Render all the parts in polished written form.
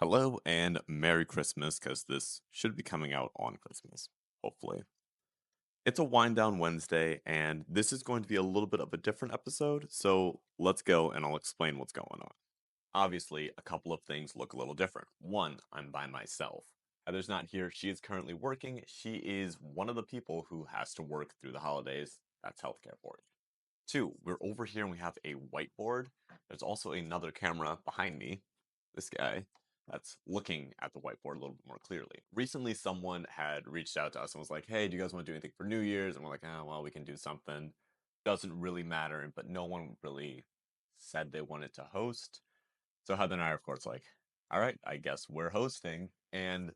Hello and Merry Christmas, because this should be coming out on Christmas, hopefully. It's a wind down Wednesday, and this is going to be a little bit of a different episode, so let's go and I'll explain what's going on. Obviously, a couple of things look a little different. One, I'm by myself. Heather's not here. She is currently working. She is one of the people who has to work through the holidays. That's healthcare for you. Two, we're over here and we have a whiteboard. There's also another camera behind me, this guy, that's looking at the whiteboard a little bit more clearly. Recently, someone had reached out to us and was like, hey, do you guys want to do anything for New Year's? And we're like, oh, well, we can do something. Doesn't really matter, but no one really said they wanted to host. So Heather and I are, of course, like, all right, I guess we're hosting. And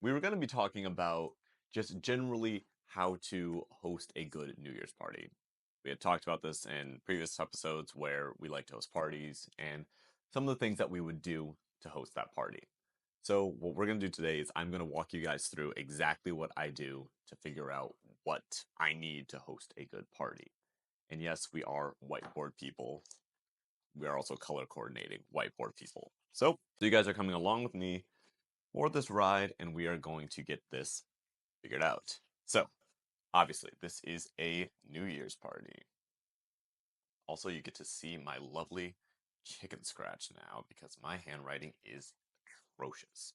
we were going to be talking about just generally how to host a good New Year's party. We had talked about this in previous episodes where we like to host parties and some of the things that we would do to host that party. So, what we're going to do today is I'm going to walk you guys through exactly what I do to figure out what I need to host a good party. And yes, we are whiteboard people. We are also color coordinating whiteboard people. So you guys are coming along with me for this ride, and we are going to get this figured out. So, obviously, this is a New Year's party. Also, you get to see my lovely chicken scratch now because my handwriting is atrocious.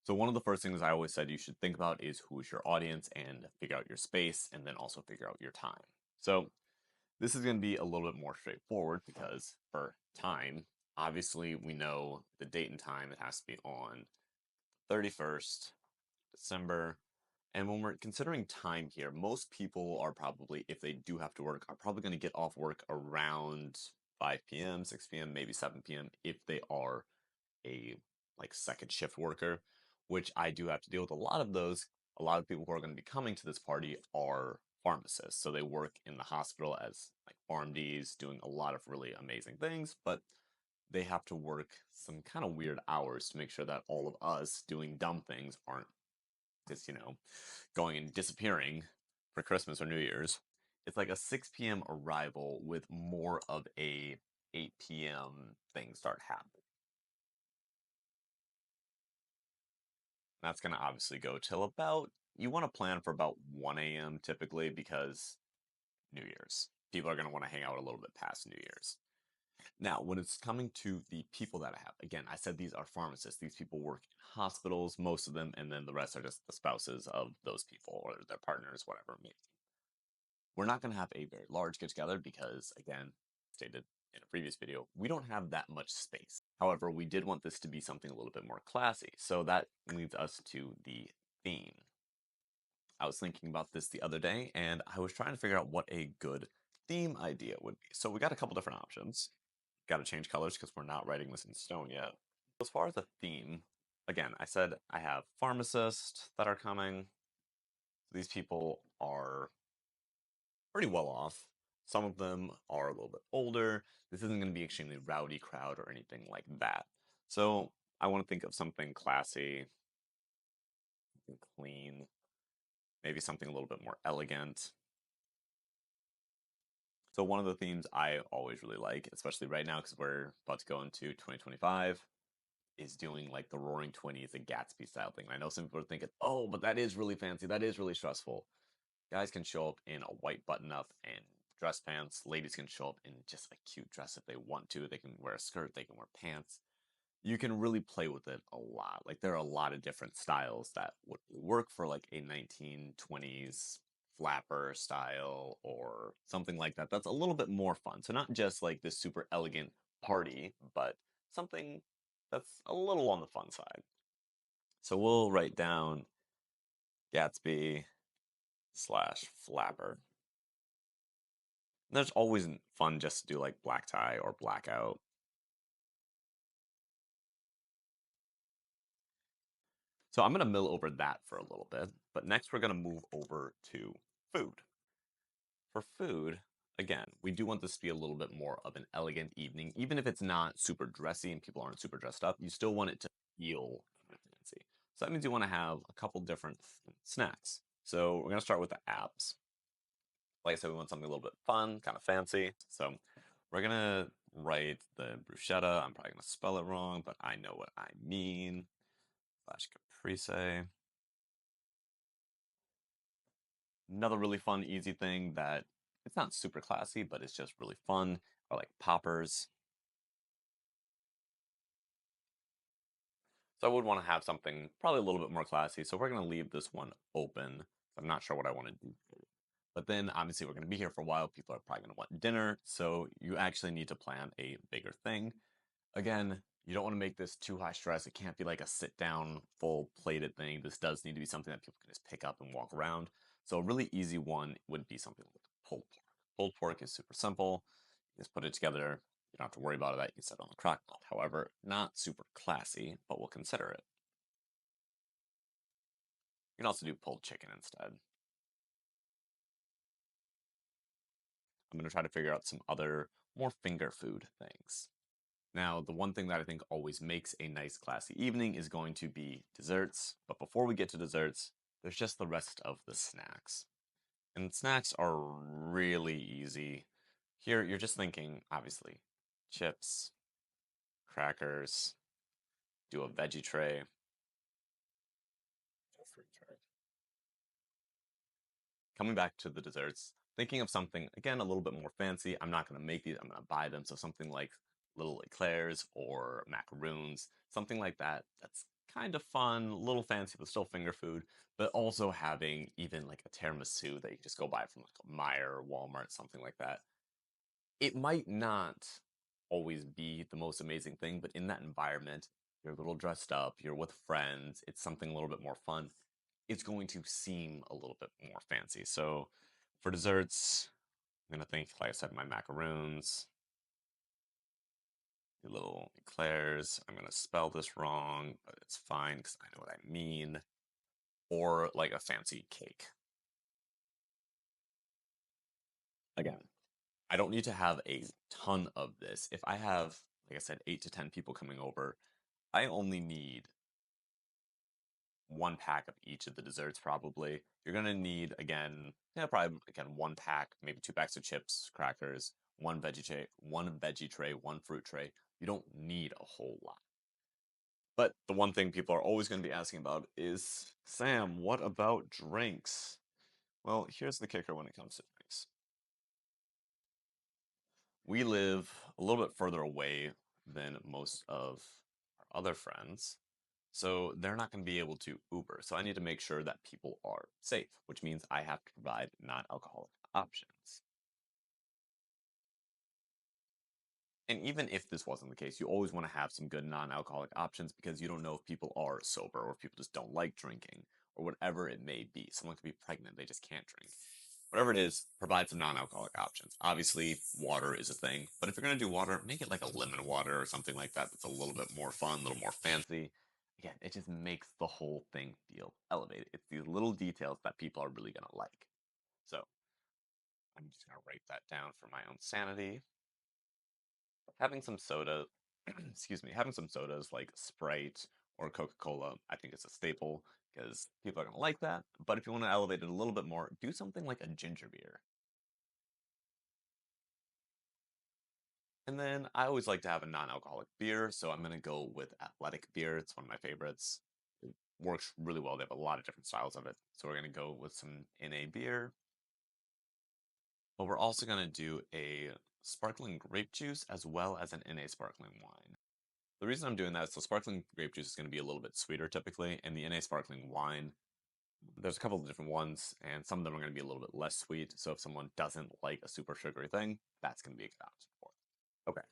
So, one of the first things I always said you should think about is who's your audience and figure out your space and then also figure out your time. So, this is going to be a little bit more straightforward because for time, obviously, we know the date and time. It has to be on 31st December. And when we're considering time here, most people are probably, if they do have to work, are probably going to get off work around 5 p.m., 6 p.m., maybe 7 p.m. if they are a like second shift worker, which I do have to deal with a lot of those. A lot of people who are going to be coming to this party are pharmacists. So they work in the hospital as like PharmDs, doing a lot of really amazing things, but they have to work some kind of weird hours to make sure that all of us doing dumb things aren't just, going and disappearing for Christmas or New Year's. It's like a 6 p.m. arrival with more of a 8 p.m. thing start happening. That's going to obviously go till about, you want to plan for about 1 a.m. typically because New Year's. People are going to want to hang out a little bit past New Year's. Now, when it's coming to the people that I have, again, I said these are pharmacists. These people work in hospitals, most of them, and then the rest are just the spouses of those people or their partners, whatever it may be. We're not going to have a very large get together because, again, stated in a previous video, we don't have that much space. However, we did want this to be something a little bit more classy. So that leads us to the theme. I was thinking about this the other day and I was trying to figure out what a good theme idea would be. So we got a couple different options. Got to change colors because we're not writing this in stone yet. As far as a theme, again, I said I have pharmacists that are coming. These people are pretty well off. Some of them are a little bit older. This isn't going to be extremely rowdy crowd or anything like that. So I want to think of something classy, clean, maybe something a little bit more elegant. So one of the themes I always really like, especially right now because we're about to go into 2025, is doing like the Roaring Twenties, a Gatsby style thing. I know some people are thinking, oh, but that is really fancy. That is really stressful. Guys can show up in a white button up and dress pants. Ladies can show up in just a cute dress if they want to. They can wear a skirt, they can wear pants. You can really play with it a lot. Like there are a lot of different styles that would work for like a 1920s flapper style or something like that. That's a little bit more fun. So not just like this super elegant party, but something that's a little on the fun side. So we'll write down Gatsby slash flapper. There's always fun just to do like black tie or blackout. So I'm going to mill over that for a little bit, but next we're going to move over to food. For food, again, we do want this to be a little bit more of an elegant evening. Even if it's not super dressy and people aren't super dressed up, you still want it to feel fancy. So that means you want to have a couple different snacks. So we're going to start with the apps. Like I said, we want something a little bit fun, kind of fancy. So we're going to write the bruschetta. I'm probably going to spell it wrong, but I know what I mean. Slash caprese. Another really fun, easy thing that it's not super classy, but it's just really fun are like poppers. So I would want to have something probably a little bit more classy. So we're going to leave this one open. I'm not sure what I want to do. But then obviously we're going to be here for a while. People are probably going to want dinner. So you actually need to plan a bigger thing. Again, you don't want to make this too high stress. It can't be like a sit down, full plated thing. This does need to be something that people can just pick up and walk around. So a really easy one would be something like pulled pork. Pulled pork is super simple. You just put it together. You don't have to worry about that. You can set it on the crock pot. However, not super classy, but we'll consider it. You can also do pulled chicken instead. I'm going to try to figure out some other more finger food things. Now, the one thing that I think always makes a nice classy evening is going to be desserts. But before we get to desserts, there's just the rest of the snacks. And snacks are really easy. Here, you're just thinking, obviously, chips, crackers, do a veggie tray, a fruit tray. Coming back to the desserts, thinking of something, again, a little bit more fancy. I'm not going to make these, I'm going to buy them. So something like little eclairs or macaroons, something like that. That's kind of fun, a little fancy, but still finger food. But also having even like a tiramisu that you just go buy from like a Meijer or Walmart, something like that. It might not always be the most amazing thing, but in that environment, you're a little dressed up, you're with friends, it's something a little bit more fun. It's going to seem a little bit more fancy. So for desserts, I'm gonna think, like I said, my macaroons, the little eclairs. I'm gonna spell this wrong, but it's fine because I know what I mean. Or like a fancy cake. Again, I don't need to have a ton of this. If I have, like I said, 8 to 10 people coming over, I only need one pack of each of the desserts probably. You're gonna need again, yeah, probably again one pack, maybe 2 packs of chips, crackers, one veggie tray, one fruit tray. You don't need a whole lot. But the one thing people are always going to be asking about is, Sam, what about drinks? Well, here's the kicker when it comes to drinks. We live a little bit further away than most of our other friends. So they're not going to be able to Uber. So I need to make sure that people are safe, which means I have to provide non-alcoholic options. And even if this wasn't the case, you always want to have some good non-alcoholic options because you don't know if people are sober or if people just don't like drinking or whatever it may be. Someone could be pregnant, they just can't drink. Whatever it is, provide some non-alcoholic options. Obviously, water is a thing, but if you're going to do water, make it like a lemon water or something like that that's a little bit more fun, a little more fancy. Again, it just makes the whole thing feel elevated. It's these little details that people are really going to like. So I'm just going to write that down for my own sanity. Having some soda, excuse me, having some sodas like Sprite or Coca-Cola, I think it's a staple because people are going to like that. But if you want to elevate it a little bit more, do something like a ginger beer. And then I always like to have a non-alcoholic beer, so I'm gonna go with Athletic beer. It's one of my favorites. It works really well. They have a lot of different styles of it. So we're gonna go with some NA beer. But we're also gonna do a sparkling grape juice as well as an NA sparkling wine. The reason I'm doing that is the sparkling grape juice is gonna be a little bit sweeter typically, and the NA sparkling wine, there's a couple of different ones, and some of them are gonna be a little bit less sweet. So if someone doesn't like a super sugary thing, that's gonna be a good option for it. Okay.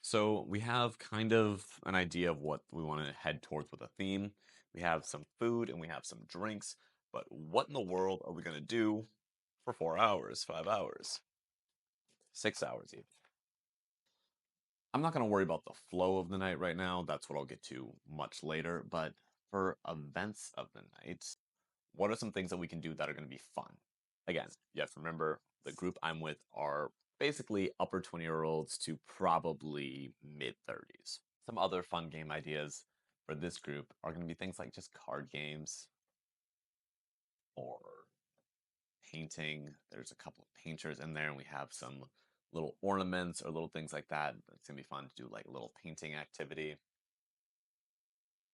So we have kind of an idea of what we want to head towards with a theme. We have some food and we have some drinks, but what in the world are we going to do for 4 hours, 5 hours, 6 hours even? I'm not going to worry about the flow of the night right now. That's what I'll get to much later. But for events of the night, what are some things that we can do that are going to be fun? Again, you have to remember the group I'm with are basically upper 20-year-olds to probably mid 30s. Some other fun game ideas for this group are going to be things like just card games or painting. There's a couple of painters in there, and we have some little ornaments or little things like that. It's gonna be fun to do like a little painting activity.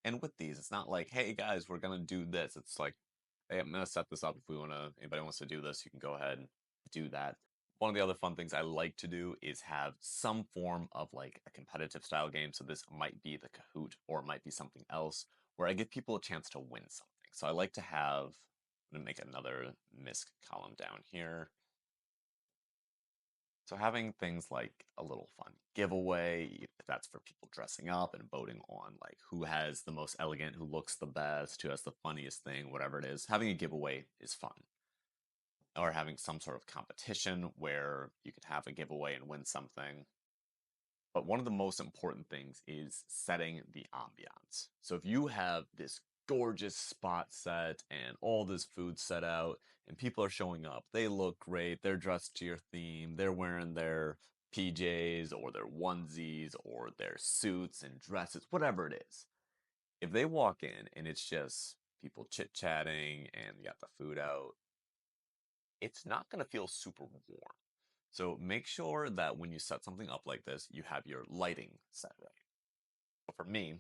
And with these, it's not like, hey guys, we're gonna do this. It's like, hey, I'm gonna set this up if we wanna anybody wants to do this, you can go ahead and do that. One of the other fun things I like to do is have some form of like a competitive style game. So this might be the Kahoot or it might be something else where I give people a chance to win something. So I like to have, I'm gonna make another misc column down here. So having things like a little fun giveaway, if that's for people dressing up and voting on like who has the most elegant, who looks the best, who has the funniest thing, whatever it is, having a giveaway is fun. Or having some sort of competition where you could have a giveaway and win something. But one of the most important things is setting the ambiance. So if you have this gorgeous spot set and all this food set out and people are showing up, they look great, they're dressed to your theme, they're wearing their PJs or their onesies or their suits and dresses, whatever it is. If they walk in and it's just people chit-chatting and you got the food out, it's not going to feel super warm. So make sure that when you set something up like this, you have your lighting set right. For me,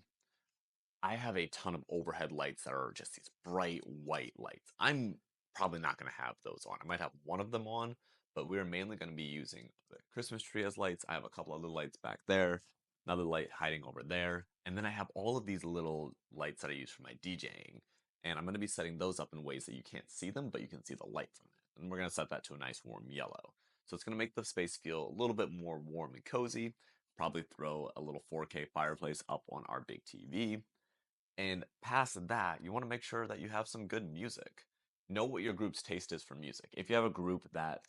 I have a ton of overhead lights that are just these bright white lights. I'm probably not going to have those on. I might have one of them on, but we're mainly going to be using the Christmas tree as lights. I have a couple other lights back there, another light hiding over there, and then I have all of these little lights that I use for my DJing. And I'm going to be setting those up in ways that you can't see them, but you can see the light from it. And we're going to set that to a nice warm yellow. So it's going to make the space feel a little bit more warm and cozy. Probably throw a little 4K fireplace up on our big TV, and past that, you want to make sure that you have some good music. Know what your group's taste is for music. If you have a group that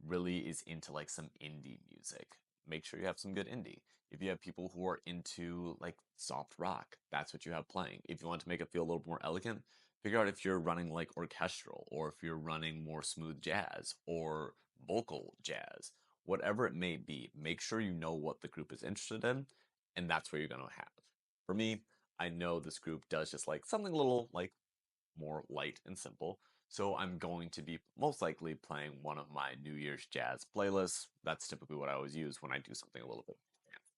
really is into like some indie music, make sure you have some good indie. If you have people who are into like soft rock, that's what you have playing. If you want to make it feel a little more elegant, figure out if you're running like orchestral or if you're running more smooth jazz or vocal jazz. Whatever it may be, make sure you know what the group is interested in, and that's what you're going to have. For me, I know this group does just like something a little like more light and simple. So I'm going to be most likely playing one of my New Year's jazz playlists. That's typically what I always use when I do something a little bit.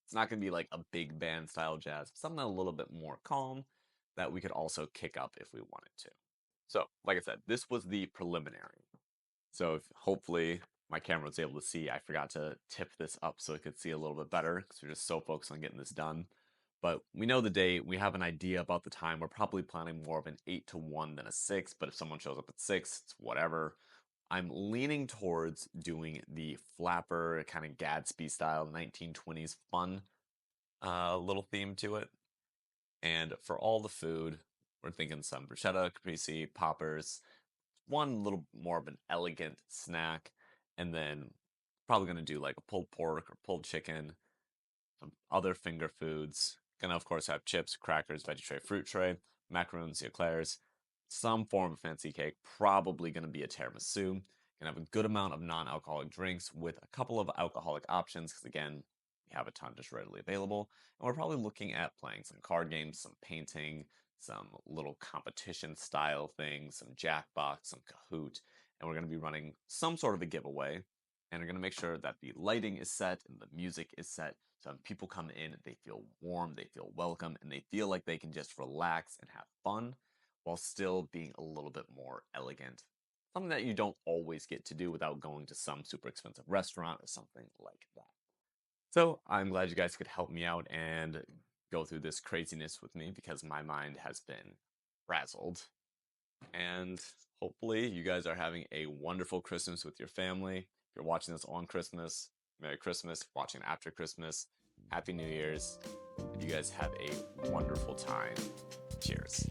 It's not going to be like a big band style jazz, something a little bit more calm that we could also kick up if we wanted to. So, like I said, this was the preliminary. So if hopefully my camera was able to see, I forgot to tip this up so it could see a little bit better because we're just so focused on getting this done. But we know the date, we have an idea about the time. We're probably planning more of an 8 to 1 than a 6, but if someone shows up at 6, it's whatever. I'm leaning towards doing the flapper kind of Gadsby style 1920s fun little theme to it. And for all the food, we're thinking some bruschetta, caprese, poppers, one little more of an elegant snack, and then probably gonna do like a pulled pork or pulled chicken, some other finger foods. Gonna of course have chips, crackers, veggie tray, fruit tray, macaroons, eclairs, some form of fancy cake. Probably gonna be a tiramisu. Gonna have a good amount of non-alcoholic drinks with a couple of alcoholic options because again, we have a ton just readily available. And we're probably looking at playing some card games, some painting, some little competition style things, some Jackbox, some Kahoot, and we're going to be running some sort of a giveaway. And we're going to make sure that the lighting is set and the music is set. So when people come in, they feel warm, they feel welcome, and they feel like they can just relax and have fun while still being a little bit more elegant. Something that you don't always get to do without going to some super expensive restaurant or something like that. So I'm glad you guys could help me out and go through this craziness with me because my mind has been frazzled. And hopefully, you guys are having a wonderful Christmas with your family. If you're watching this on Christmas, Merry Christmas. Watching after Christmas, Happy New Year's. And you guys have a wonderful time. Cheers.